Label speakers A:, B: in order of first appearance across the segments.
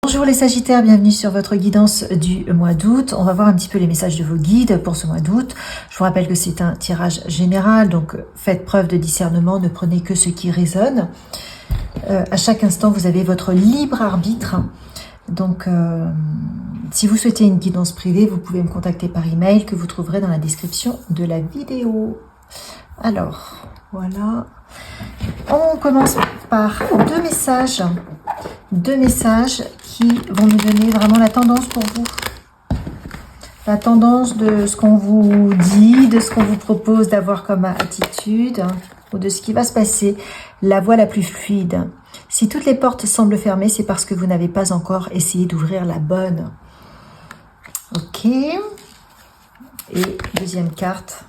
A: Bonjour les Sagittaires, bienvenue sur votre guidance du mois d'août. On va voir un petit peu les messages de vos guides pour ce mois d'août. Je vous rappelle que c'est un tirage général, donc faites preuve de discernement, ne prenez que ce qui résonne. À chaque instant, vous avez votre libre arbitre. Donc, si vous souhaitez une guidance privée, vous pouvez me contacter par email que vous trouverez dans la description de la vidéo. Alors, voilà. On commence par deux messages qui vont nous donner vraiment la tendance pour vous. La tendance de ce qu'on vous dit, de ce qu'on vous propose d'avoir comme attitude, ou de ce qui va se passer, la voie la plus fluide. Si toutes les portes semblent fermées, c'est parce que vous n'avez pas encore essayé d'ouvrir la bonne. Ok. Et deuxième carte,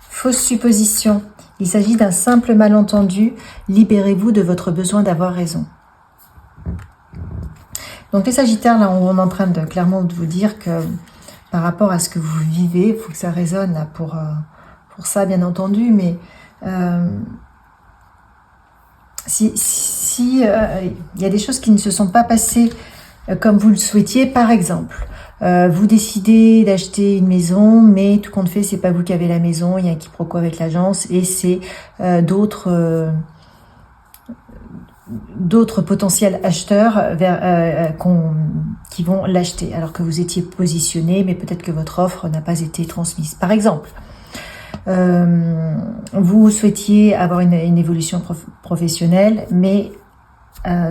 A: fausse supposition. Il s'agit d'un simple malentendu. Libérez-vous de votre besoin d'avoir raison. Donc les Sagittaires, là, on est en train de clairement de vous dire que par rapport à ce que vous vivez, il faut que ça résonne là pour ça, bien entendu, mais si il y a des choses qui ne se sont pas passées comme vous le souhaitiez, par exemple, vous décidez d'acheter une maison, mais tout compte fait, c'est pas vous qui avez la maison, il y a un quiproquo avec l'agence et c'est d'autres potentiels acheteurs qui vont l'acheter, alors que vous étiez positionné, mais peut-être que votre offre n'a pas été transmise. Par exemple, vous souhaitiez avoir une évolution professionnelle, mais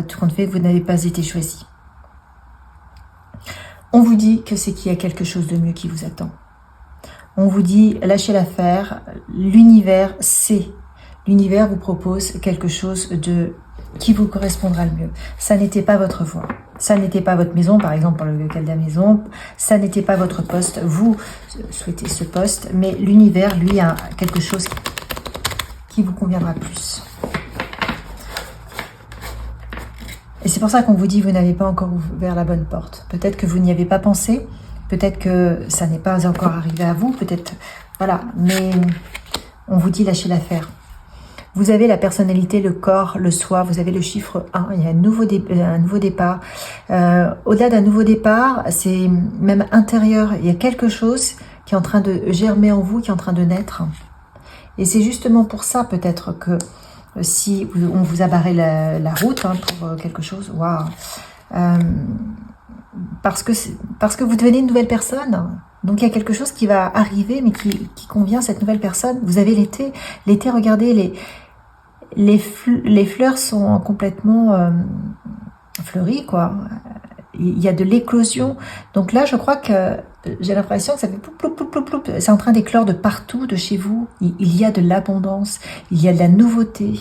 A: tout compte fait, vous n'avez pas été choisi. On vous dit que c'est qu'il y a quelque chose de mieux qui vous attend. On vous dit, lâchez l'affaire, l'univers sait. L'univers vous propose quelque chose qui vous correspondra le mieux. Ça n'était pas votre voie. Ça n'était pas votre maison, par exemple, pour le cas de la maison. Ça n'était pas votre poste. Vous souhaitez ce poste, mais l'univers, lui, a quelque chose qui vous conviendra plus. Et c'est pour ça qu'on vous dit, vous n'avez pas encore ouvert la bonne porte. Peut-être que vous n'y avez pas pensé. Peut-être que ça n'est pas encore arrivé à vous. Peut-être, voilà. Mais on vous dit, lâchez l'affaire. Vous avez la personnalité, le corps, le soi, vous avez le chiffre 1, il y a un nouveau départ. Au-delà d'un nouveau départ, c'est même intérieur, il y a quelque chose qui est en train de germer en vous, qui est en train de naître. Et c'est justement pour ça peut-être que si on vous a barré la route pour quelque chose, waouh, parce que vous devenez une nouvelle personne. Donc il y a quelque chose qui va arriver, mais qui convient à cette nouvelle personne. Vous avez l'été, regardez, les fleurs sont complètement fleuries, quoi. Il y a de l'éclosion. Donc là, je crois que j'ai l'impression que ça fait ploup, ploup, ploup, ploup, ploup. C'est en train d'éclore de partout, de chez vous. Il y a de l'abondance, il y a de la nouveauté.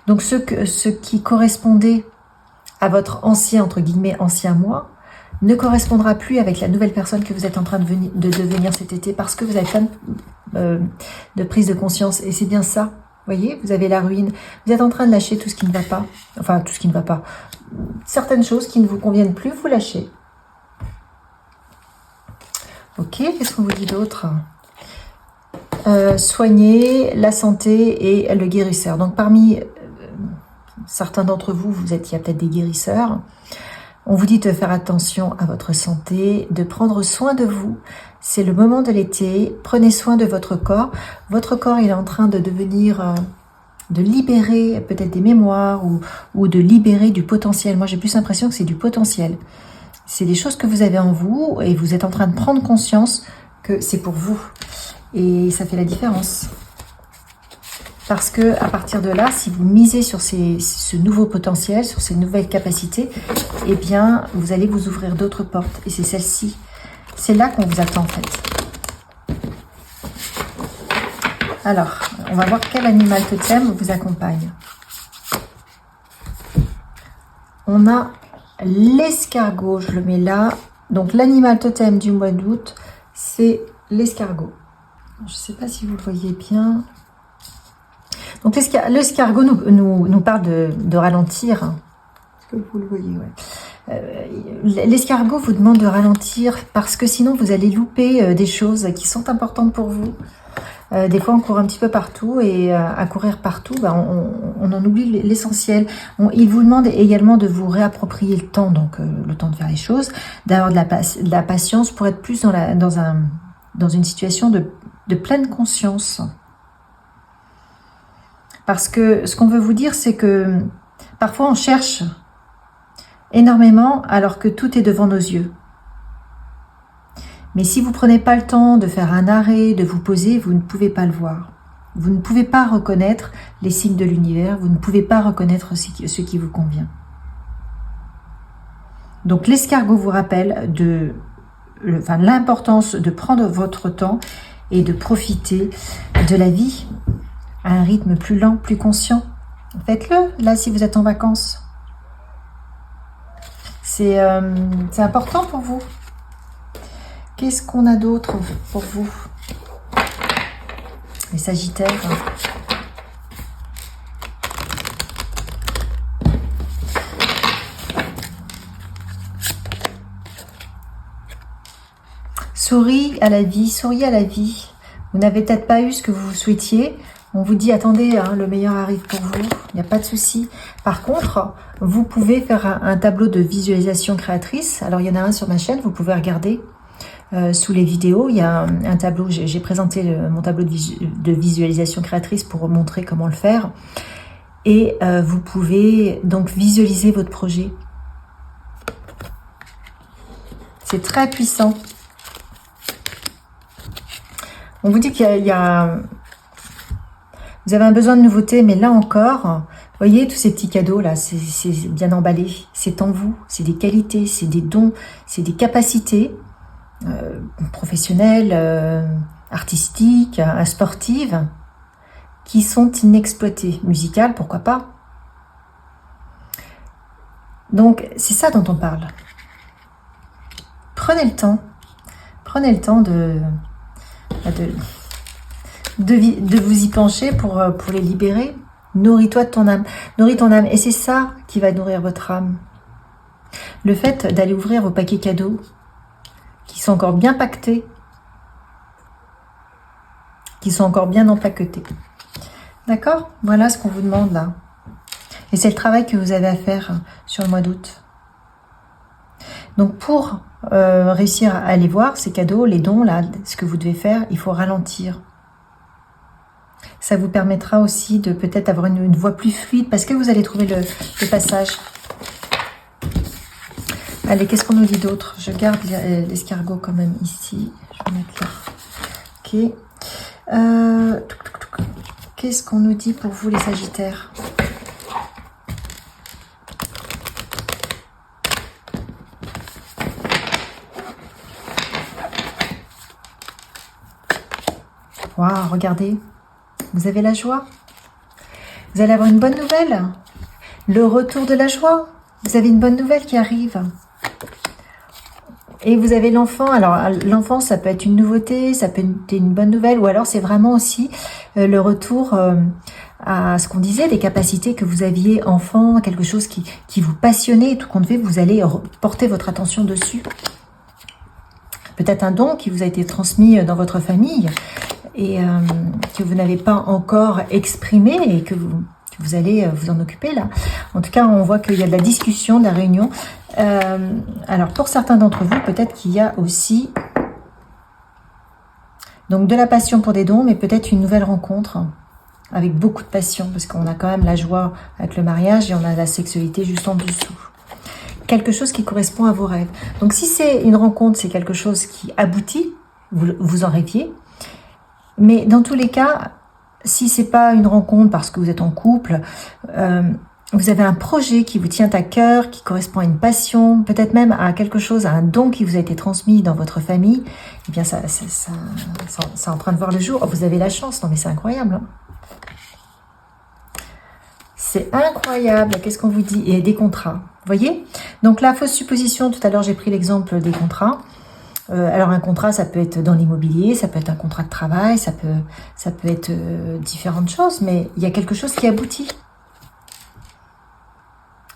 A: Donc ce qui correspondait à votre ancien, entre guillemets, ancien moi, ne correspondra plus avec la nouvelle personne que vous êtes en train de devenir cet été, parce que vous avez plein de prise de conscience. Et c'est bien ça. Vous voyez, vous avez la ruine. Vous êtes en train de lâcher tout ce qui ne va pas. Enfin, tout ce qui ne va pas. Certaines choses qui ne vous conviennent plus, vous lâchez. Ok, qu'est-ce qu'on vous dit d'autre? Soigner la santé et le guérisseur. Donc, parmi certains d'entre vous, il y a peut-être des guérisseurs. On vous dit de faire attention à votre santé, de prendre soin de vous. C'est le moment de l'été. Prenez soin de votre corps. Votre corps, il est en train de devenir, de libérer peut-être des mémoires ou de libérer du potentiel. Moi, j'ai plus l'impression que c'est du potentiel. C'est des choses que vous avez en vous et vous êtes en train de prendre conscience que c'est pour vous. Et ça fait la différence. Parce que à partir de là, si vous misez sur ce nouveau potentiel, sur ces nouvelles capacités, eh bien, vous allez vous ouvrir d'autres portes. Et c'est celle-ci. C'est là qu'on vous attend, en fait. Alors, on va voir quel animal totem vous accompagne. On a l'escargot, je le mets là. Donc, l'animal totem du mois d'août, c'est l'escargot. Je ne sais pas si vous le voyez bien. Donc l'escargot nous parle de ralentir. Est-ce que vous le voyez? Ouais. L'escargot vous demande de ralentir parce que sinon vous allez louper des choses qui sont importantes pour vous. Des fois, on court un petit peu partout et à courir partout, on en oublie l'essentiel. Il vous demande également de vous réapproprier le temps, donc le temps de faire les choses, d'avoir de la patience pour être plus dans une situation de pleine conscience. Parce que ce qu'on veut vous dire, c'est que parfois on cherche énormément alors que tout est devant nos yeux. Mais si vous ne prenez pas le temps de faire un arrêt, de vous poser, vous ne pouvez pas le voir. Vous ne pouvez pas reconnaître les signes de l'univers, vous ne pouvez pas reconnaître ce qui vous convient. Donc l'escargot vous rappelle l'importance de prendre votre temps et de profiter de la vie à un rythme plus lent, plus conscient. Faites-le, là, si vous êtes en vacances. C'est important pour vous. Qu'est-ce qu'on a d'autre pour vous, les Sagittaires? Souriez à la vie, souriez à la vie. Vous n'avez peut-être pas eu ce que vous souhaitiez. On vous dit, attendez, le meilleur arrive pour vous. Il n'y a pas de souci. Par contre, vous pouvez faire un tableau de visualisation créatrice. Alors, il y en a un sur ma chaîne, vous pouvez regarder. Sous les vidéos, il y a un tableau, j'ai présenté mon tableau de visualisation créatrice pour vous montrer comment le faire. Et vous pouvez donc visualiser votre projet. C'est très puissant. On vous dit qu'il y a... Vous avez un besoin de nouveauté, mais là encore, vous voyez, tous ces petits cadeaux, là, c'est bien emballé. C'est en vous, c'est des qualités, c'est des dons, c'est des capacités professionnelles, artistiques, sportives, qui sont inexploitées. Musicales, pourquoi pas. Donc, c'est ça dont on parle. Prenez le temps de vous y pencher pour les libérer. Nourris-toi de ton âme. Nourris ton âme. Et c'est ça qui va nourrir votre âme. Le fait d'aller ouvrir vos paquets cadeaux, qui sont encore bien pactés, qui sont encore bien empaquetés. D'accord? Voilà ce qu'on vous demande là. Et c'est le travail que vous avez à faire sur le mois d'août. Donc pour réussir à aller voir ces cadeaux, les dons, là, ce que vous devez faire, il faut ralentir. Ça vous permettra aussi de peut-être avoir une voix plus fluide parce que vous allez trouver le passage. Allez, qu'est-ce qu'on nous dit d'autre? Je garde l'escargot quand même ici. Je vais mettre là. Ok. Qu'est-ce qu'on nous dit pour vous les Sagittaires? Waouh, regardez. Vous avez la joie. Vous allez avoir une bonne nouvelle. Le retour de la joie. Vous avez une bonne nouvelle qui arrive. Et vous avez l'enfant. Alors, l'enfant, ça peut être une nouveauté, ça peut être une bonne nouvelle. Ou alors, c'est vraiment aussi le retour à ce qu'on disait, des capacités que vous aviez enfant, quelque chose qui vous passionnait. Tout compte fait, vous allez porter votre attention dessus. Peut-être un don qui vous a été transmis dans votre famille et que vous n'avez pas encore exprimé et que vous allez vous en occuper là. En tout cas, on voit qu'il y a de la discussion, de la réunion. Alors, pour certains d'entre vous, peut-être qu'il y a aussi donc de la passion pour des dons, mais peut-être une nouvelle rencontre avec beaucoup de passion, parce qu'on a quand même la joie avec le mariage et on a la sexualité juste en dessous. Quelque chose qui correspond à vos rêves. Donc, si c'est une rencontre, c'est quelque chose qui aboutit, vous en rêviez. Mais dans tous les cas, si c'est pas une rencontre parce que vous êtes en couple, vous avez un projet qui vous tient à cœur, qui correspond à une passion, peut-être même à quelque chose, à un don qui vous a été transmis dans votre famille, eh bien ça est en train de voir le jour. Oh, vous avez la chance, non mais c'est incroyable. Hein, c'est incroyable, qu'est-ce qu'on vous dit? Et des contrats, vous voyez? Donc la fausse supposition, tout à l'heure j'ai pris l'exemple des contrats. Alors un contrat, ça peut être dans l'immobilier, ça peut être un contrat de travail, ça peut être différentes choses, mais il y a quelque chose qui aboutit.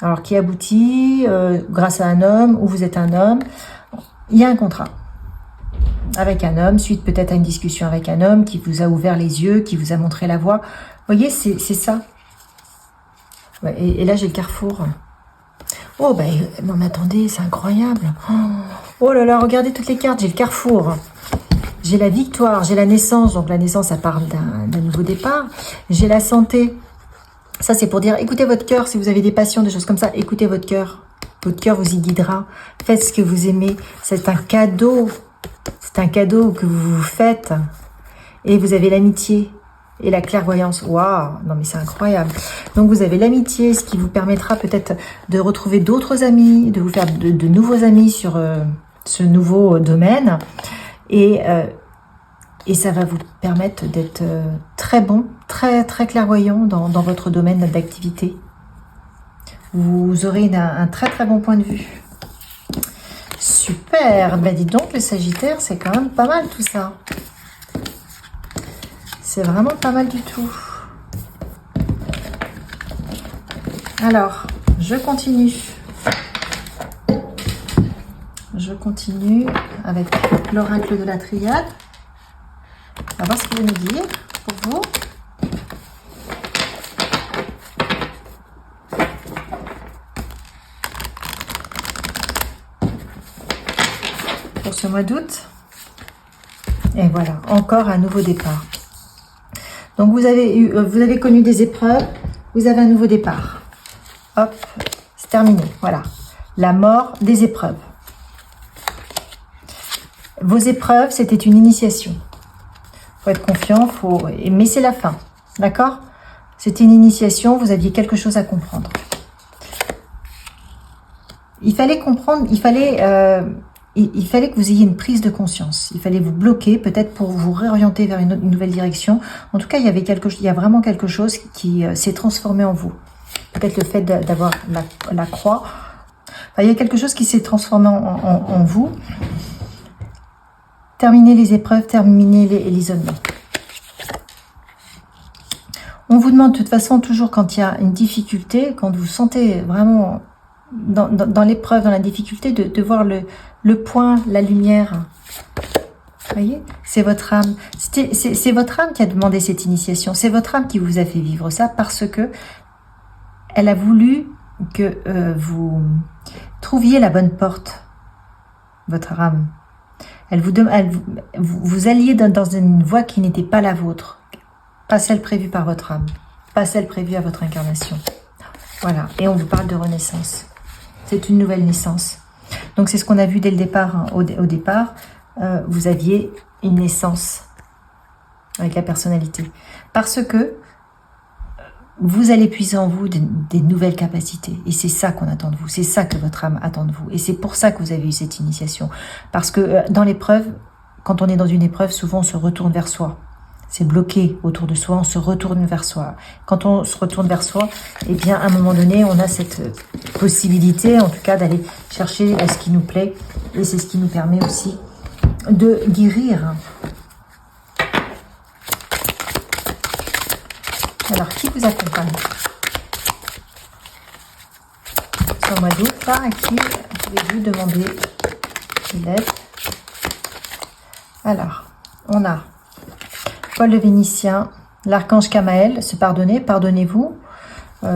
A: Alors qui aboutit grâce à un homme, ou vous êtes un homme, il y a un contrat. avec un homme, suite peut-être à une discussion avec un homme qui vous a ouvert les yeux, qui vous a montré la voie. Vous voyez, c'est ça. Ouais, et là, j'ai le carrefour. Oh, ben, non, mais attendez, c'est incroyable. Oh là là, regardez toutes les cartes. J'ai le carrefour. J'ai la victoire, j'ai la naissance. Donc, la naissance, ça parle d'un nouveau départ. J'ai la santé. Ça, c'est pour dire, écoutez votre cœur. Si vous avez des passions, des choses comme ça, écoutez votre cœur. Votre cœur vous y guidera. Faites ce que vous aimez. C'est un cadeau. C'est un cadeau que vous vous faites. Et vous avez l'amitié et la clairvoyance. Waouh! Non, mais c'est incroyable. Donc, vous avez l'amitié, ce qui vous permettra peut-être de retrouver d'autres amis, de vous faire de nouveaux amis sur ce nouveau domaine. Et ça va vous permettre d'être très bon, très clairvoyant dans votre domaine d'activité. Vous aurez un très bon point de vue. Super. Ben dites donc, le Sagittaire, c'est quand même pas mal tout ça. C'est vraiment pas mal du tout. Alors, je continue. Je continue avec l'oracle de la triade. On va voir ce qu'il veut nous dire pour vous. Pour ce mois d'août. Et voilà, encore un nouveau départ. Donc vous avez connu des épreuves, vous avez un nouveau départ. Hop, c'est terminé, voilà. La mort des épreuves. Vos épreuves, c'était une initiation. Faut être confiant, mais c'est la fin, d'accord? C'était une initiation, vous aviez quelque chose à comprendre. Il fallait comprendre, il fallait que vous ayez une prise de conscience. Il fallait vous bloquer, peut-être pour vous réorienter vers une nouvelle direction. En tout cas, il y a vraiment quelque chose qui s'est transformé en vous. Peut-être le fait d'avoir la croix. Enfin, il y a quelque chose qui s'est transformé en vous. Terminez les épreuves, terminez l'isolement. On vous demande de toute façon, toujours quand il y a une difficulté, quand vous sentez vraiment dans l'épreuve, dans la difficulté, de voir le point, la lumière. Vous voyez, c'est votre âme. C'est votre âme qui a demandé cette initiation. C'est votre âme qui vous a fait vivre ça parce que elle a voulu que vous trouviez la bonne porte. Votre âme. Vous alliez dans une voie qui n'était pas la vôtre. Pas celle prévue par votre âme. Pas celle prévue à votre incarnation. Voilà. Et on vous parle de renaissance. C'est une nouvelle naissance. Donc c'est ce qu'on a vu dès le départ. Hein. Au départ, vous aviez une naissance avec la personnalité. Parce que vous allez puiser en vous des nouvelles capacités. Et c'est ça qu'on attend de vous. C'est ça que votre âme attend de vous. Et c'est pour ça que vous avez eu cette initiation. Parce que dans l'épreuve, quand on est dans une épreuve, souvent on se retourne vers soi. C'est bloqué autour de soi, on se retourne vers soi. Quand on se retourne vers soi, eh bien, à un moment donné, on a cette possibilité, en tout cas, d'aller chercher ce qui nous plaît. Et c'est ce qui nous permet aussi de guérir. Alors, qui vous accompagne sur le mois d'août, là, à qui pouvez-vous demander de l'aide? Alors, on a Paul le Vénitien, l'archange Kamaël, se pardonner, pardonnez-vous,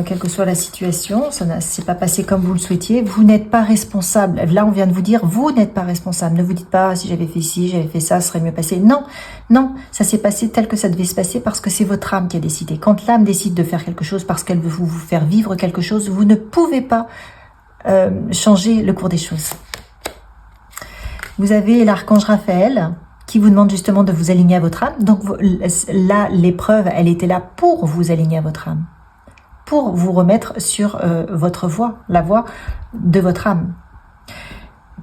A: quelle que soit la situation, ça ne s'est pas passé comme vous le souhaitiez, vous n'êtes pas responsable. Là, on vient de vous dire, vous n'êtes pas responsable. Ne vous dites pas, si j'avais fait ci, j'avais fait ça, ça serait mieux passé. Non, non, ça s'est passé tel que ça devait se passer parce que c'est votre âme qui a décidé. Quand l'âme décide de faire quelque chose parce qu'elle veut vous faire vivre quelque chose, vous ne pouvez pas changer le cours des choses. Vous avez l'archange Raphaël qui vous demande justement de vous aligner à votre âme. Donc là, l'épreuve, elle était là pour vous aligner à votre âme. Pour vous remettre sur votre voie, la voie de votre âme.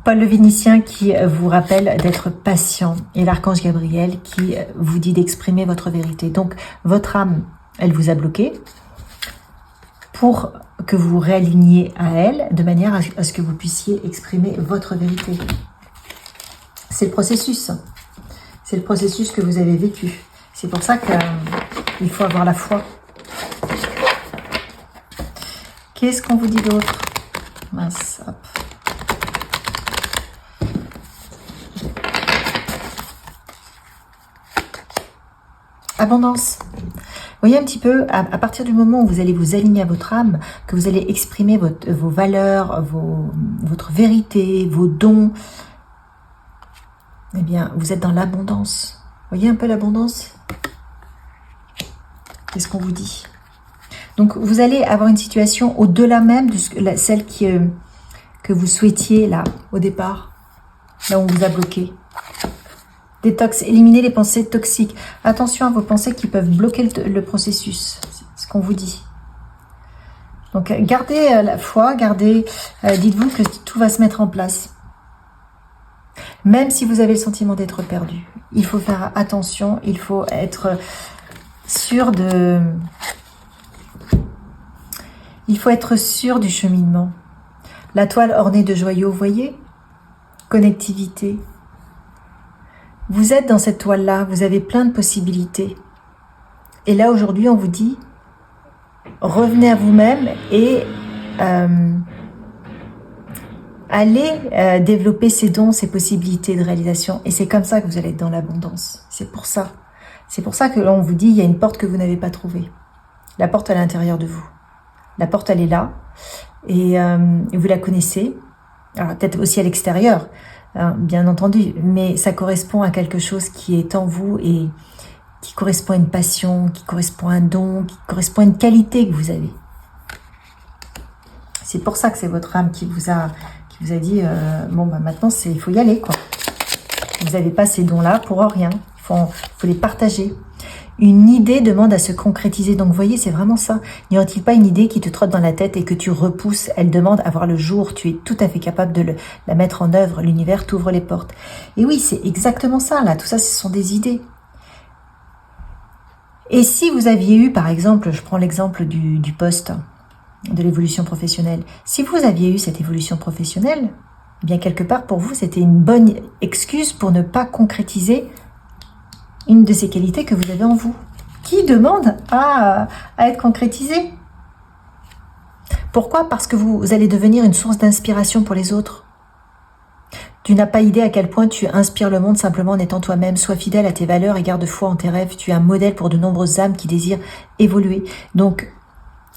A: Paul le Vénitien qui vous rappelle d'être patient et l'archange Gabriel qui vous dit d'exprimer votre vérité. Donc votre âme, elle vous a bloqué pour que vous vous réaligniez à elle de manière à ce que vous puissiez exprimer votre vérité. C'est le processus. C'est le processus que vous avez vécu. C'est pour ça qu'il faut avoir la foi. Qu'est-ce qu'on vous dit d'autre? Mince, hop. abondance. Voyez un petit peu, à partir du moment où vous allez vous aligner à votre âme, que vous allez exprimer vos valeurs, votre vérité, vos dons, eh bien, vous êtes dans l'abondance. Voyez un peu l'abondance? Qu'est-ce qu'on vous dit? Donc, vous allez avoir une situation au-delà même de celle que vous souhaitiez, là, au départ, là où on vous a bloqué. Détox, éliminer les pensées toxiques. Attention à vos pensées qui peuvent bloquer le processus. C'est ce qu'on vous dit. Donc, gardez la foi, dites-vous que tout va se mettre en place. Même si vous avez le sentiment d'être perdu. Il faut faire attention, il faut être sûr Il faut être sûr du cheminement. La toile ornée de joyaux, voyez? Connectivité. Vous êtes dans cette toile-là, vous avez plein de possibilités. Et là, aujourd'hui, on vous dit, revenez à vous-même et allez développer ces dons, ces possibilités de réalisation. Et c'est comme ça que vous allez être dans l'abondance. C'est pour ça. C'est pour ça que l'on vous dit, il y a une porte que vous n'avez pas trouvée. La porte à l'intérieur de vous. La porte, elle est là. Et vous la connaissez. Alors, peut-être aussi à l'extérieur. Bien entendu, mais ça correspond à quelque chose qui est en vous et qui correspond à une passion, qui correspond à un don, qui correspond à une qualité que vous avez. C'est pour ça que c'est votre âme qui vous a dit bon bah maintenant il faut y aller quoi. Vous n'avez pas ces dons-là pour rien. Il faut les partager. Une idée demande à se concrétiser. Donc, vous voyez, c'est vraiment ça. N'y aurait-il pas une idée qui te trotte dans la tête et que tu repousses? Elle demande à voir le jour. Tu es tout à fait capable de la mettre en œuvre. L'univers t'ouvre les portes. Et oui, c'est exactement ça, là. Tout ça, ce sont des idées. Et si vous aviez eu, par exemple, je prends l'exemple du poste, de l'évolution professionnelle. Si vous aviez eu cette évolution professionnelle, eh bien, quelque part, pour vous, c'était une bonne excuse pour ne pas concrétiser une de ces qualités que vous avez en vous, qui demande à être concrétisée. Pourquoi? Parce que vous allez devenir une source d'inspiration pour les autres. Tu n'as pas idée à quel point tu inspires le monde simplement en étant toi-même. Sois fidèle à tes valeurs et garde foi en tes rêves. Tu es un modèle pour de nombreuses âmes qui désirent évoluer. Donc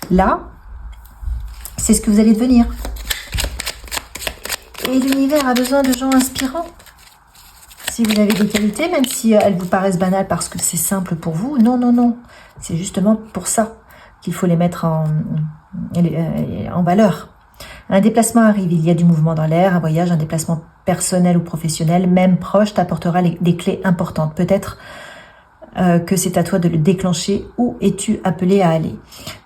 A: là, c'est ce que vous allez devenir. Et l'univers a besoin de gens inspirants. Si vous avez des qualités, même si elles vous paraissent banales parce que c'est simple pour vous, non, non, non. C'est justement pour ça qu'il faut les mettre en valeur. Un déplacement arrive, il y a du mouvement dans l'air, un voyage, un déplacement personnel ou professionnel, même proche, t'apportera des clés importantes. Peut-être que c'est à toi de le déclencher. Où es-tu appelé à aller?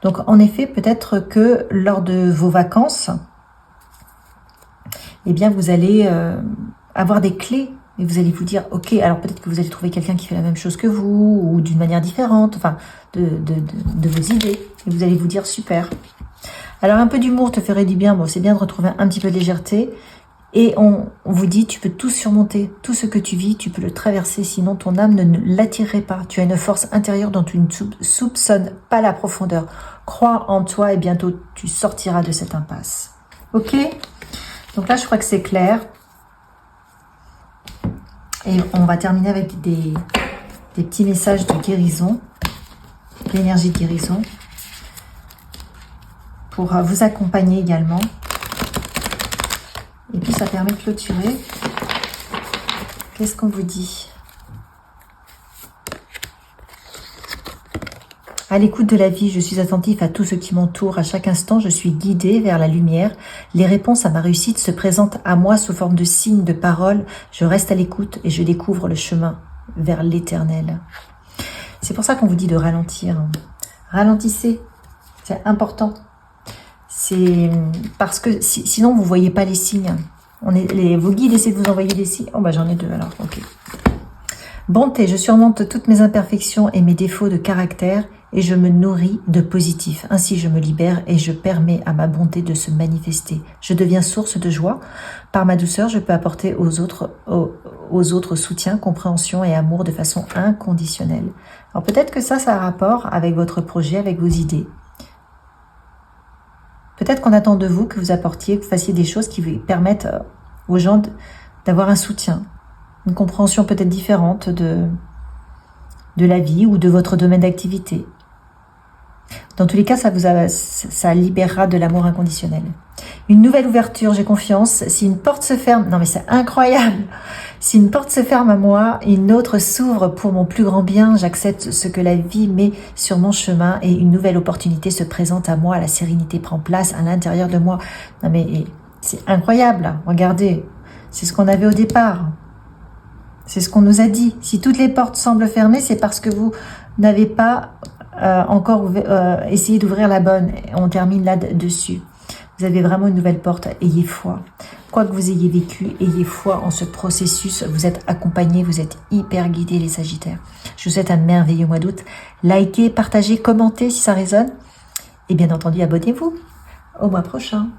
A: Donc, en effet, peut-être que lors de vos vacances, eh bien, vous allez avoir des clés. Et vous allez vous dire, ok, alors peut-être que vous allez trouver quelqu'un qui fait la même chose que vous, ou d'une manière différente, enfin, de vos idées. Et vous allez vous dire, super. Alors, un peu d'humour te ferait du bien. Bon, c'est bien de retrouver un petit peu de légèreté. Et on vous dit, tu peux tout surmonter. Tout ce que tu vis, tu peux le traverser. Sinon, ton âme ne l'attirerait pas. Tu as une force intérieure dont tu ne soupçonnes pas la profondeur. Crois en toi et bientôt, tu sortiras de cette impasse. Ok? Donc là, je crois que c'est clair. Et on va terminer avec des petits messages de guérison, l'énergie de guérison, pour vous accompagner également. Et puis ça permet de clôturer. Qu'est-ce qu'on vous dit? À l'écoute de la vie, je suis attentif à tout ce qui m'entoure. À chaque instant, je suis guidée vers la lumière. Les réponses à ma réussite se présentent à moi sous forme de signes, de paroles. Je reste à l'écoute et je découvre le chemin vers l'éternel. C'est pour ça qu'on vous dit de ralentir. Ralentissez, c'est important. C'est parce que sinon, vous ne voyez pas les signes. Vos guides essaient de vous envoyer des signes. Oh, bah j'en ai deux alors, ok. Bonté, je surmonte toutes mes imperfections et mes défauts de caractère et je me nourris de positif. Ainsi, je me libère et je permets à ma bonté de se manifester. Je deviens source de joie. Par ma douceur, je peux apporter aux autres soutien, compréhension et amour de façon inconditionnelle. Alors peut-être que ça a rapport avec votre projet, avec vos idées. Peut-être qu'on attend de vous que vous apportiez, que vous fassiez des choses qui vous permettent aux gens d'avoir un soutien, une compréhension peut-être différente de de la vie ou de votre domaine d'activité. Dans tous les cas, ça libérera de l'amour inconditionnel. Une nouvelle ouverture, j'ai confiance. Si une porte se ferme, non mais c'est incroyable. Si une porte se ferme à moi, une autre s'ouvre pour mon plus grand bien. J'accepte ce que la vie met sur mon chemin et une nouvelle opportunité se présente à moi. La sérénité prend place à l'intérieur de moi. Non mais c'est incroyable. Regardez, c'est ce qu'on avait au départ. C'est ce qu'on nous a dit. Si toutes les portes semblent fermées, c'est parce que vous n'avez pas encore essayé d'ouvrir la bonne. On termine là-dessus. Vous avez vraiment une nouvelle porte. Ayez foi. Quoi que vous ayez vécu, ayez foi en ce processus. Vous êtes accompagnés, vous êtes hyper guidés, les Sagittaires. Je vous souhaite un merveilleux mois d'août. Likez, partagez, commentez si ça résonne. Et bien entendu, abonnez-vous. Au mois prochain.